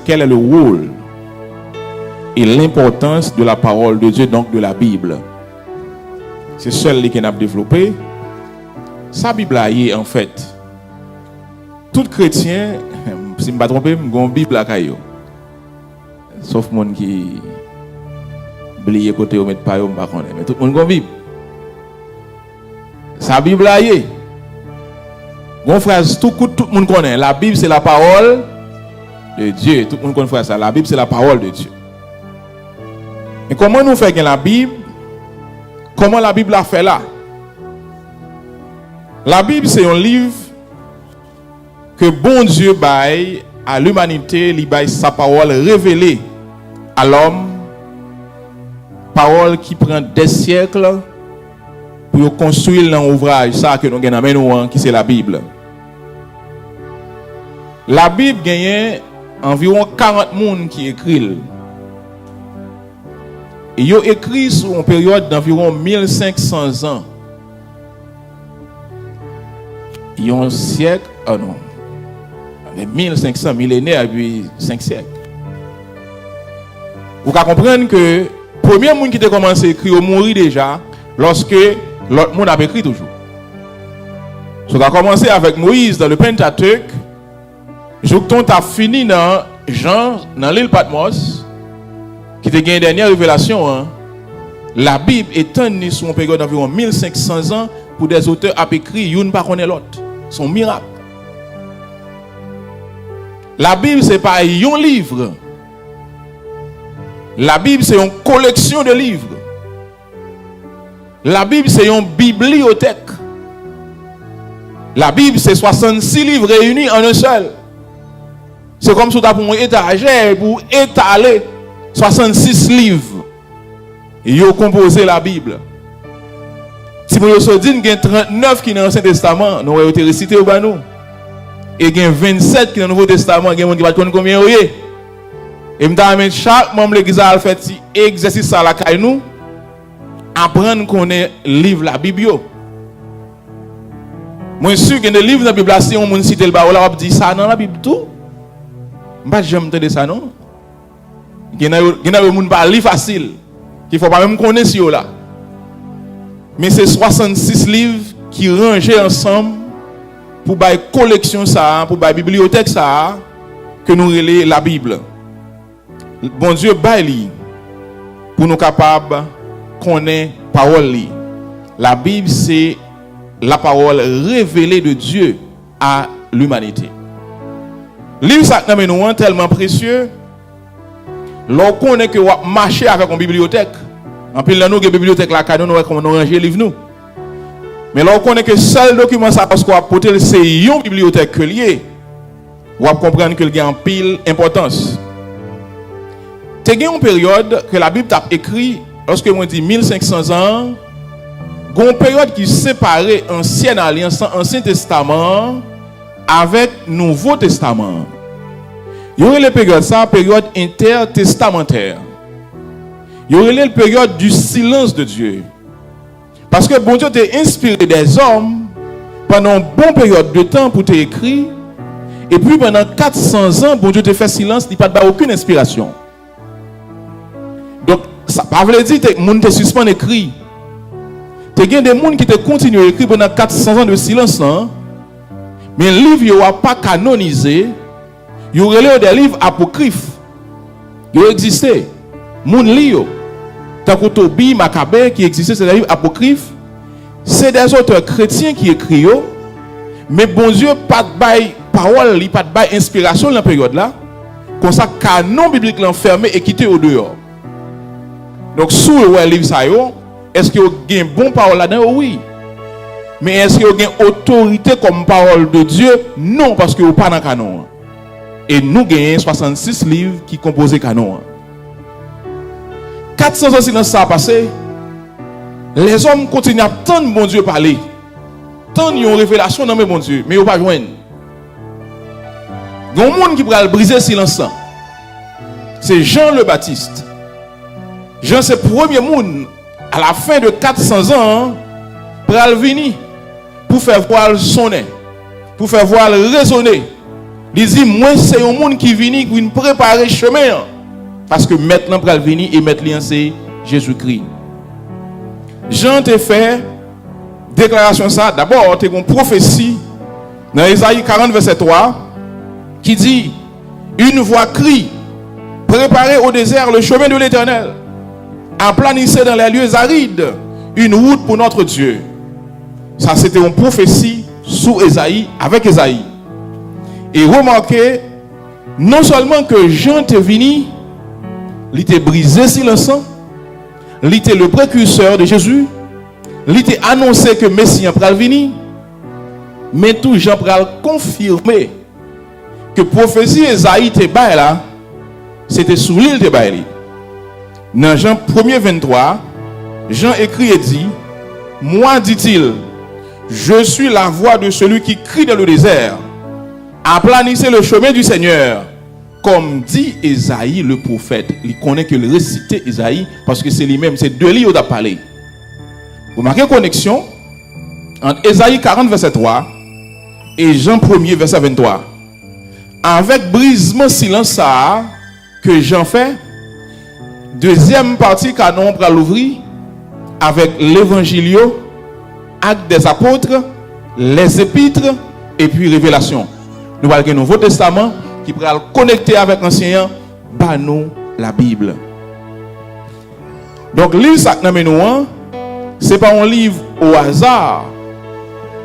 quel est le rôle et l'importance de la parole de Dieu, donc de la Bible. C'est seul qui n'a développé. Sa Bible là est en fait. Tout chrétien, si je ne me trompe pas, j'ai une Bible à caillou. Sauf monde qui oublié côté ou mettre pas, pas connaît. Mais tout le monde a une Bible. Sa Bible là est. Une phrase tout le monde connaît. La Bible c'est la parole de Dieu. Tout le monde connaît ça. La Bible c'est la parole de Dieu. Et comment nous faisons la Bible? Comment la Bible a fait là? La Bible c'est un livre que bon Dieu baille à l'humanité, il baille sa parole révélée à l'homme, parole qui prend des siècles pour construire l'ouvrage ça que nous avons qui c'est la Bible. La Bible gagne environ 40 personnes qui écrivent. Et ils ont écrit sur une période d'environ 1500 ans. Ils ont un siècle, oh non, 1500 millénaires et puis 5 siècles. Vous pouvez comprendre que le premier monde qui a commencé à écrire a mouru déjà lorsque l'autre monde a écrit toujours. Ça a commencé avec Moïse dans le Pentateuque. Jocton a fini dans Jean, dans l'île Patmos, qui a gagné une dernière révélation. Hein. La Bible est tenue sur une période d'environ 1500 ans pour des auteurs à écrit, ils ne pas connaître l'autre. C'est un miracle. La Bible, ce n'est pas un livre. La Bible, c'est une collection de livres. La Bible, c'est une bibliothèque. La Bible, c'est 66 livres réunis en un seul. C'est comme si tu as pour un étagère pour étaler 66 livres. Et ils ont composé la Bible. Si vous avez dit qu'il y a 39 qui sont dans l'Ancien Testament, nous avons été récités au bas nous. Et il y a 27 qui sont dans le Nouveau Testament, il y a des gens qui ne savent pas combien il y a. Et je me chaque membre de l'Église a fait cet exercice à la caille nous, apprendre qu'on est livre la Bible. Moi, je suis sûr qu'il y a des livres dans la Bible, si on cite le bas, on va dire ça dans la Bible tout. Je ne vais jamais entendre ça, non? Il y a des gens qui ne pas lire facile, qu'il ne faut pas même connaître si là. Mais c'est 66 livres qui rangent ensemble pour une collection, ça, pour une bibliothèque ça, que nous relais la Bible. Bon Dieu baille pour nous capables de connaître la parole. La Bible, c'est la parole révélée de Dieu à l'humanité. Le livre ça nous tellement précieux. Lorsqu'on connaît que on marcher avec une bibliothèque. En plus, là, nous, une bibliothèque, là, nous avons rangé les livres. Mais là, on connaît que seul document, ça, parce qu'on a porté, c'est une bibliothèque que lié. On va comprendre que il y a une pile importance. Il y a une période que la Bible a écrit, lorsque on dit 1500 ans, il y a une période qui séparait Ancienne Alliance, Ancien Testament, avec Nouveau Testament. Il y aurait la période, ça, période intertestamentaire. Il y aurait la période du silence de Dieu. Parce que bon Dieu t'a inspiré des hommes pendant une bonne période de temps pour t'écrire. Et puis pendant 400 ans, bon Dieu t'a fait silence, il n'a pas aucune inspiration. Donc, ça ne veut pas dire que les gens te suspendent écrit. Il y a des gens qui te continuent à écrire pendant 400 ans de silence. Hein? Mais le livre n'est pas canonisé. Il y aurait des livres apocryphes. Ils ont existé. Moun Lio, Takotobi, Maccabée, qui existait, c'est des livres apocryphes. C'est des auteurs chrétiens qui écrivent. Mais bon Dieu, pas de bail parole, pas de bail inspiration dans la période là. Comme ça, canon biblique l'enfermé et quitté au dehors. Donc, sous le livre ça, est-ce qu'il y a une bonne parole là-dedans? Oui. Mais est-ce qu'il y a une autorité comme parole de Dieu? Non, parce qu'il n'y a pas dans le canon. Et nous gagnons 66 livres qui composent le canon. 400 ans silence ça a passé. Les hommes continuent à attendre bon Dieu parler. Tant ils ont une révélation dans mes bon Dieu, mais ils n'ont pas joindre. Il y a un monde qui va briser le silence. C'est Jean le Baptiste. Jean, c'est le premier monde à la fin de 400 ans pour venir pour faire voir le sonner, pour faire voir le raisonner, Il dit, moi, c'est un monde qui vient pour nous préparer le chemin. Parce que maintenant, pour venir et mettre lien, c'est Jésus-Christ. Jean te fait déclaration ça. D'abord, tu as une prophétie dans Ésaïe 40, verset 3, qui dit, une voix crie, préparez au désert le chemin de l'Éternel, aplanissez dans les lieux arides une route pour notre Dieu. Ça, c'était une prophétie sous Ésaïe, avec Ésaïe. Et remarquez, non seulement que Jean te venu, il était brisé sur le sang, il était le précurseur de Jésus, il était annoncé que Messie pral venir, mais tout Jean pral confirmer que prophétie Ésaïe te bail là, c'était sous l'île de bail. Dans Jean 1er 23, Jean écrit et dit, moi, dit-il, je suis la voix de celui qui crie dans le désert, aplanissez le chemin du Seigneur. Comme dit Ésaïe le prophète, il connaît que le réciter Ésaïe parce que c'est lui-même, c'est de lui où il a parlé. Vous marquez connexion entre Ésaïe 40 verset 3 et Jean 1er verset 23. Avec brisement silence ça que Jean fait, deuxième partie canon pour l'ouvrir avec l'évangilio, actes des apôtres, les épîtres et puis révélation. Nous voyons le Nouveau Testament qui pourra le connecter avec l'Ancien, bah nous la Bible. Donc livre ça nous c'est pas un livre au hasard,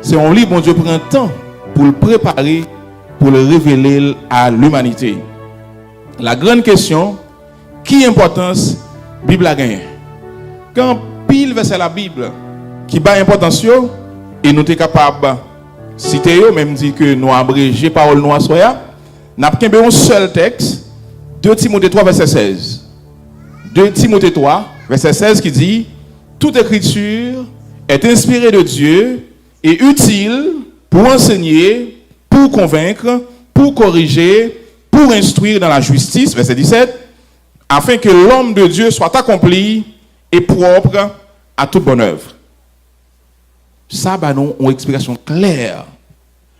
c'est un livre où Dieu prend temps pour le préparer, pour le révéler à l'humanité. La grande question, qui importance Bible a gagné? Quand pile verset la Bible qui bat importance et nous sommes capables citer même dit que nous abrégé parole noire soya. N'a pas un seul texte, 2 Timothée 3, verset 16. 2 Timothée 3, verset 16 qui dit, toute écriture est inspirée de Dieu et utile pour enseigner, pour convaincre, pour corriger, pour instruire dans la justice, verset 17, afin que l'homme de Dieu soit accompli et propre à toute bonne œuvre. Ça, nous une explication claire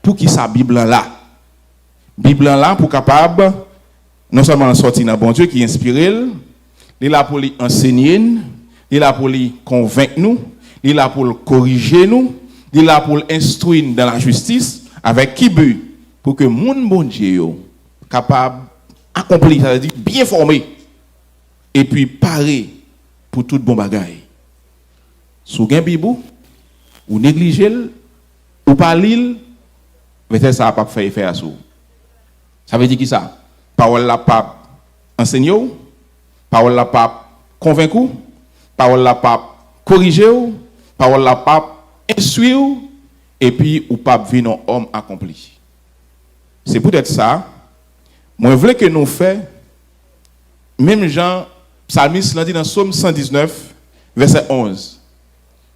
pour qui sa Bible là. Bible là pour capable non seulement sortir dans bon Dieu qui inspire, il est là pour lui enseigner, il est là pour lui convaincre nous, il est là pour le corriger nous, il est là pour l'instruire dans la justice avec qui but pour que mon bon Dieu capable accomplir, ça veut dire bien formé et puis paré pour toute bon bagaille. Sous gain bibou ou négliger ou pas lire, mais ça pas faire effet à sous. Ça veut dire qui ça? Parole la pas enseigner, parole la pas convaincre, parole la pas corriger, parole la pas instruire et puis ou pas venir un homme accompli. C'est peut-être ça. Moi je voulais que nous fassions même Jean psalmiste l'a dit dans Psaume 119 verset 11.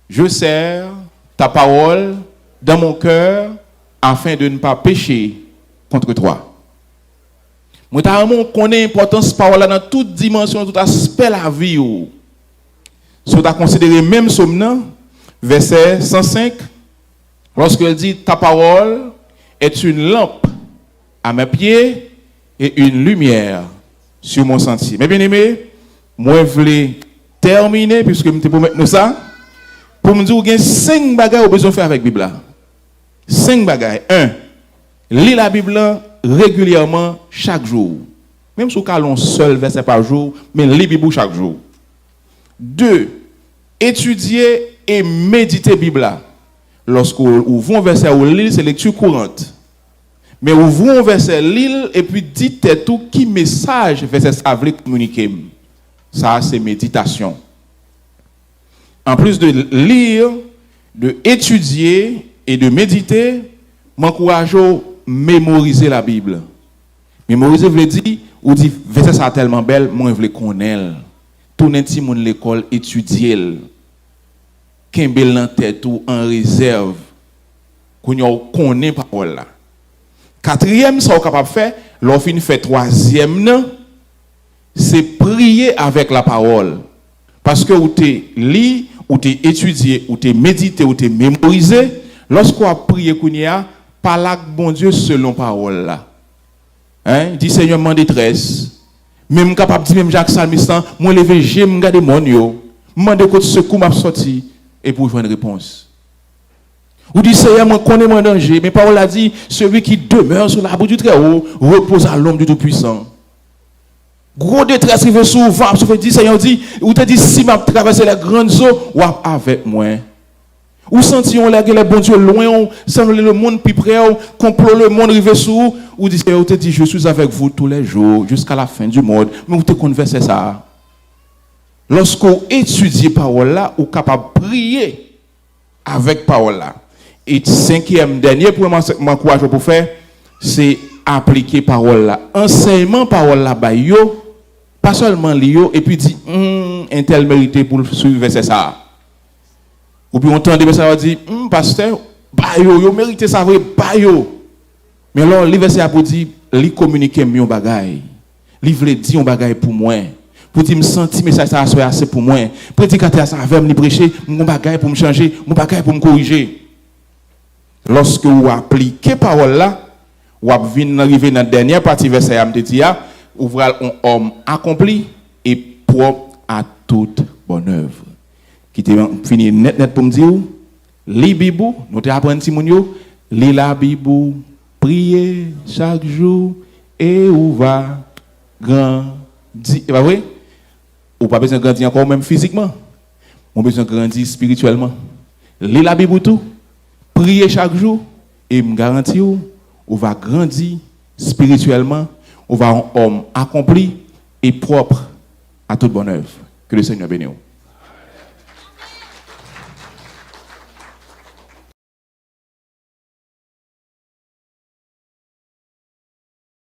Je serre ta parole dans mon cœur afin de ne pas pécher contre toi. Moi, je connais l'importance de parole dans toute dimension, tout aspect de la vie. Si tu as considéré même Somme, verset 105, lorsqu'elle dit ta parole est une lampe à mes pieds et une lumière sur mon sentier. Mais bien aimé, moi, je voulais terminer, puisque je te promets ça, pour me dire qu'il y a 5 bagages que besoin de faire avec la Bible. 5 bagages. 1. Lis la Bible régulièrement chaque jour. Même si vous avez un seul verset par jour, mais lis la Bible chaque jour. 2. Étudier et méditer la Bible. Lorsque vous ouvrez un verset ou lire, c'est lecture courante. Mais ouvrez un verset, lire et puis dites tout qui message verset ça veut communiquer. Ça, c'est méditation. En plus de lire, de étudier et de méditer, m'encourage à mémoriser la Bible. Mémoriser veut dire, ou dit, verset ça tellement belle, moi je veux connaître. Tout petit monde l'école étudier. Kembel dans tête ou en réserve. Qu'on connaît parole là. 4e, ça vous capable faire, l'offre fait 3e, c'est prier avec la parole. Parce que vous te lit, ou te étudié, ou te médité, ou te mémorisé, lorsqu'on a prié, par là, bon Dieu, selon parole là. Hein? Il dit Seigneur, mon détresse. Même capable de dire, même Jacques Salmistan, moi levé, j'aime regarder mon yo. Mande côté secours m'a sorti et pour joindre une réponse. Ou dit Seigneur, moi connais mon danger, mais Paul a dit celui qui demeure sur l'arbre du Très-Haut repose à l'ombre du Tout-Puissant. Gros détresse qui veut souvent, sauf dit Seigneur dit, ou te dit si m'a traversé les grandes eaux, ou avec moi. Ou senti on les bon Dieu loin, semble le monde plus près, complot le monde rive sous, ou dit Seigneur te dit je suis avec vous tous les jours jusqu'à la fin du monde, mais vous te conversez ça. Lorsqu'on étudie parole là, on est capable de prier avec parole là. Et cinquième dernier pour m'encourager pour faire, c'est appliquer parole là. Enseignement parole là ba yo, pas seulement lio et puis dit un tel mérité pour suivre verset ça. Ou puis on entend des ça dit pasteur ba yo mérité ça vrai ba yo. Mais alors li verset a pour dire li communiquer mieux bagay. Li veut dire un bagay pour moi. Pour dire me sentir message ça soit assez pour moi. Prédicateur ça va me prêcher mon bagay pour me changer, mon bagay pour me corriger. Lorsque vous appliquez parole là, vous arrivez dans la dernière partie verset Amtetia, ouvrez un homme accompli et propre à toute bonne œuvre. Qui te fini net pour me dire, lis Bible, nous te apprenons Simonio, lis la Bible, priez chaque jour et ou va grandir. C'est pas vrai? Ou pas besoin de grandir encore même physiquement. On a besoin de grandir spirituellement. Lis la Bible tout. Priez chaque jour et me garantis on va grandir spirituellement, on va un homme accompli et propre à toute bonne œuvre. Que le Seigneur bénisse.